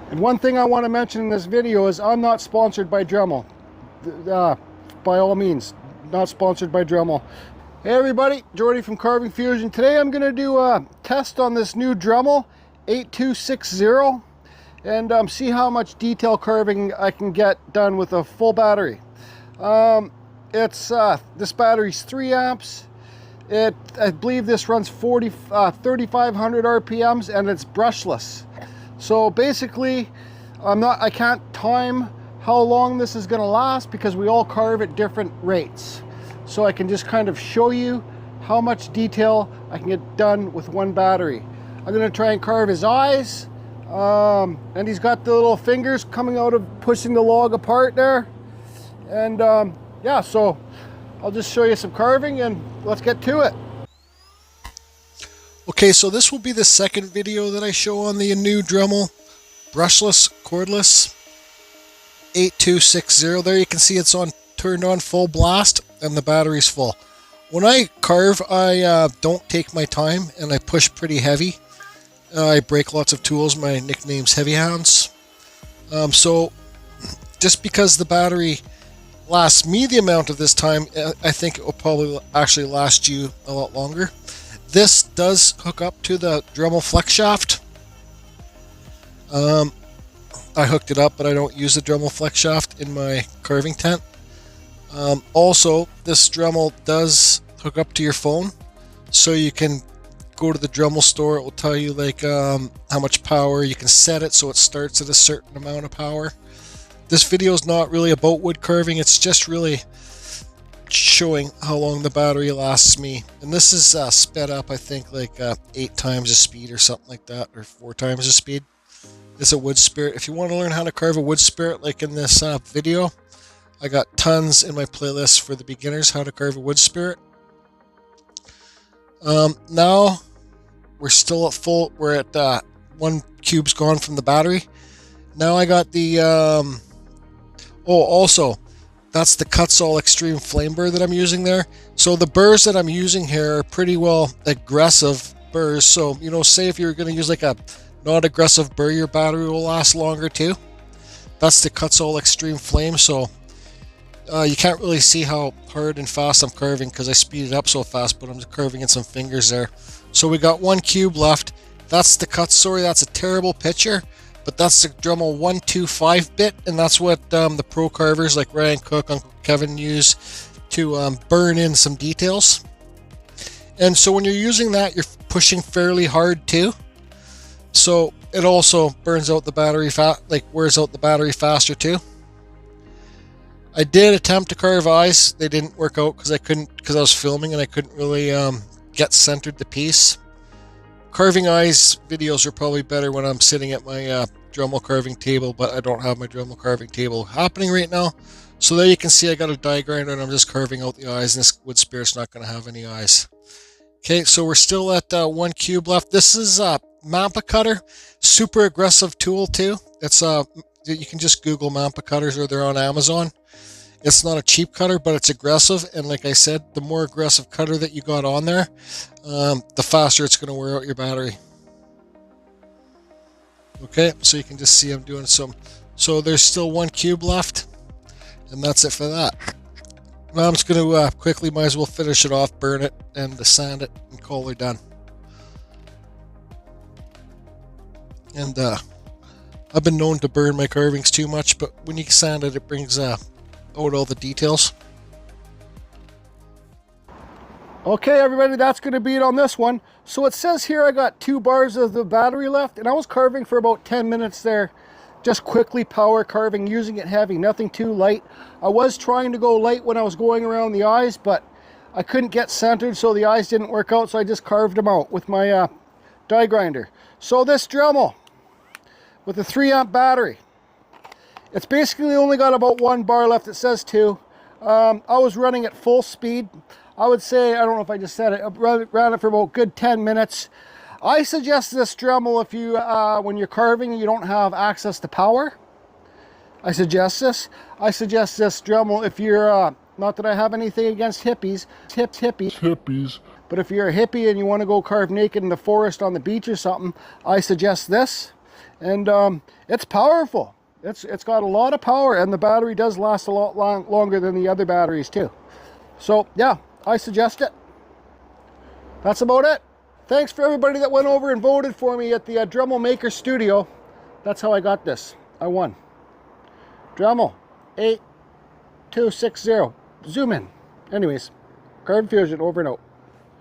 And one thing I want to mention in this video is I'm not sponsored by Dremel. By all means, not sponsored by Dremel. Hey everybody, Jordy from Carving Fusion. Today I'm going to do a test on this new Dremel 8260 and see how much detail carving I can get done with a full battery. This battery's 3 amps. I believe this runs 3,500 RPMs and it's brushless. So basically, I can't time how long this is going to last because we all carve at different rates. So I can just kind of show you how much detail I can get done with one battery. I'm going to try and carve his eyes, and he's got the little fingers coming out of pushing the log apart there. And yeah, so I'll just show you some carving and let's get to it. Okay, so this will be the second video that I show on the new Dremel Brushless Cordless 8260. There you can see it's turned on full blast and the battery's full. When I carve, I don't take my time and I push pretty heavy. I break lots of tools. My nickname's Heavy Hands. So just because the battery lasts me the amount of this time, I think it will probably actually last you a lot longer. This does hook up to the Dremel flex shaft. I hooked it up, but I don't use the Dremel flex shaft in my carving tent. Also, this Dremel does hook up to your phone, so you can go to the Dremel store. It will tell you like how much power. You can set it so it starts at a certain amount of power. This video is not really about wood carving. It's just really showing how long the battery lasts me. And this is sped up, I think, like 8 times the speed or something like that, or 4 times the speed. It's a wood spirit. If you want to learn how to carve a wood spirit like in this video, I got tons in my playlist for the beginners, how to carve a wood spirit. Now we're still at full. We're at 1 cube's gone from the battery. Now I got the also that's the Kutzall Extreme Flame Burr that I'm using there. So the burrs that I'm using here are pretty well aggressive burrs. So, you know, say if you're going to use like a not aggressive burr, your battery will last longer too. That's the Kutzall Extreme Flame. So you can't really see how hard and fast I'm carving because I speed it up so fast, but I'm just carving in some fingers there. So we got 1 cube left. That's the Kutzall. That's a terrible picture. But that's the Dremel 125-bit, and that's what the pro carvers like Ryan Cook, Uncle Kevin use to burn in some details. And so when you're using that, you're pushing fairly hard too. So it also burns out the battery wears out the battery faster too. I did attempt to carve eyes. They didn't work out because I was filming and I couldn't really get centered the piece. Carving eyes videos are probably better when I'm sitting at my Dremel carving table, but I don't have my Dremel carving table happening right now. So there you can see I got a die grinder and I'm just carving out the eyes, and this wood spirit's not going to have any eyes. Okay, so we're still at 1 cube left. This is a Manpa cutter, super aggressive tool too. It's you can just Google Manpa cutters or they're on Amazon. It's not a cheap cutter, but it's aggressive, and like I said, the more aggressive cutter that you got on there, the faster it's going to wear out your battery. Okay, so you can just see I'm doing some. So there's still 1 cube left, and that's it for that. Now I'm just going to quickly, might as well finish it off, burn it, and sand it, and call it done. And I've been known to burn my carvings too much, but when you sand it, it brings out all the details. Okay everybody, that's going to be it on this one. So it says here I got 2 bars of the battery left, and I was carving for about 10 minutes there. Just quickly power carving, using it heavy, nothing too light. I was trying to go light when I was going around the eyes, but I couldn't get centered, so the eyes didn't work out, so I just carved them out with my die grinder. So this Dremel with a 3 amp battery, it's basically only got about 1 bar left. It says 2. I was running at full speed. I would say, I don't know if I just said it, I ran it for about good 10 minutes. I suggest this Dremel if you, when you're carving, you don't have access to power. I suggest this. I suggest this Dremel if you're, not that I have anything against hippies, but if you're a hippie and you want to go carve naked in the forest on the beach or something, I suggest this. And it's powerful. It's got a lot of power, and the battery does last a lot longer than the other batteries too. So yeah, I suggest it. That's about it. Thanks for everybody that went over and voted for me at the Dremel Maker Studio. That's how I got this. I won. Dremel 8260. Zoom in. Anyways, Carve Fusion over and out.